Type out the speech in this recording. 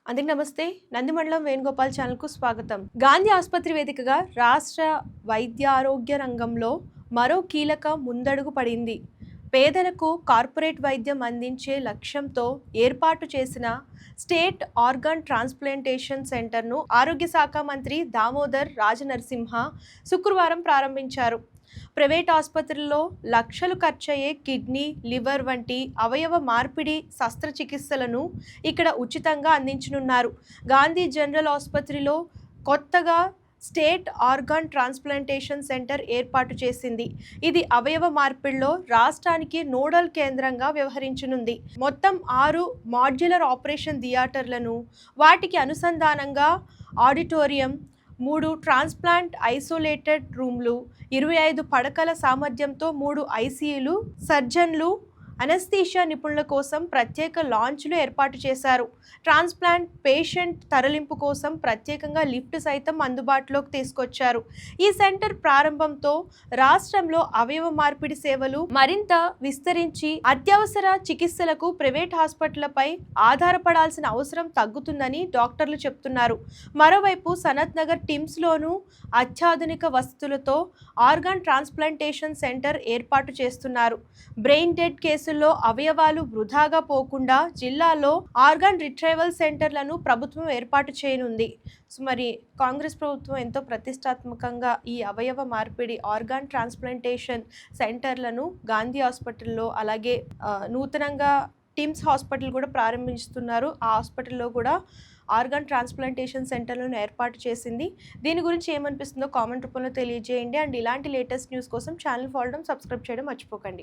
అందరికీ నమస్తే. నందిమండలం వేణుగోపాల్ ఛానల్కు స్వాగతం. గాంధీ ఆసుపత్రి వేదికగా రాష్ట్ర వైద్యారోగ్య రంగంలో మరో కీలక ముందడుగు పడింది. పేదలకు కార్పొరేట్ వైద్యం అందించే లక్ష్యంతో ఏర్పాటు చేసిన స్టేట్ ఆర్గాన్ ట్రాన్స్ప్లాంటేషన్ సెంటర్ను ఆరోగ్య శాఖ మంత్రి దామోదర్ రాజనరసింహ శుక్రవారం ప్రారంభించారు. ప్రైవేట్ ఆసుపత్రుల్లో లక్షలు ఖర్చయ్యే కిడ్నీ, లివర్ వంటి అవయవ మార్పిడి శస్త్రచికిత్సలను ఇక్కడ ఉచితంగా అందించనున్నారు. గాంధీ జనరల్ ఆసుపత్రిలో కొత్తగా స్టేట్ ఆర్గాన్ ట్రాన్స్ప్లాంటేషన్ సెంటర్ ఏర్పాటు చేసింది. ఇది అవయవ మార్పిడిలో రాష్ట్రానికి నోడల్ కేంద్రంగా వ్యవహరించనుంది. మొత్తం 6 మాడ్యులర్ ఆపరేషన్ థియేటర్లను, వాటికి అనుసంధానంగా ఆడిటోరియం, 3 ట్రాన్స్ప్లాంట్ ఐసోలేటెడ్ రూమ్లు, 25 పడకల సామర్థ్యంతో 3 ఐసీయూలు, సర్జన్లు, అనస్థీషియా నిపుణుల కోసం ప్రత్యేక లాంచ్లు ఏర్పాటు చేశారు. ట్రాన్స్ప్లాంట్ పేషెంట్ తరలింపు కోసం ప్రత్యేకంగా లిఫ్ట్ సైతం అందుబాటులోకి తీసుకొచ్చారు. ఈ సెంటర్ ప్రారంభంతో రాష్ట్రంలో అవయవ మార్పిడి సేవలు మరింత విస్తరించి అత్యవసర చికిత్సలకు ప్రైవేట్ హాస్పిటళ్లపై ఆధారపడాల్సిన అవసరం తగ్గుతుందని డాక్టర్లు చెప్తున్నారు. మరోవైపు సనత్ నగర్ టిమ్స్లోనూ అత్యాధునిక వసతులతో ఆర్గాన్ ట్రాన్స్ప్లాంటేషన్ సెంటర్ ఏర్పాటు చేస్తున్నారు. బ్రెయిన్ డెడ్ కేసుల్లో అవయవాలు వృధాగా పోకుండా జిల్లాలో ఆర్గాన్ రిట్రైవల్ సెంటర్లను ప్రభుత్వం ఏర్పాటు చేయనుంది. మరి కాంగ్రెస్ ప్రభుత్వం ఎంతో ప్రతిష్టాత్మకంగా ఈ అవయవ మార్పిడి ఆర్గాన్ ట్రాన్స్ప్లాంటేషన్ సెంటర్లను గాంధీ హాస్పిటల్లో, అలాగే నూతనంగా టిమ్స్ హాస్పిటల్ కూడా ప్రారంభిస్తున్నారు. ఆ హాస్పిటల్లో కూడా ఆర్గాన్ ట్రాన్స్ప్లాంటేషన్ సెంటర్లను ఏర్పాటు చేసింది. దీని గురించి ఏమనిపిస్తుందో కామెంట్ రూపంలో తెలియజేయండి. అండ్ ఇలాంటి లేటెస్ట్ న్యూస్ కోసం ఛానల్ ఫాలో, సబ్స్క్రైబ్ చేయడం మర్చిపోకండి.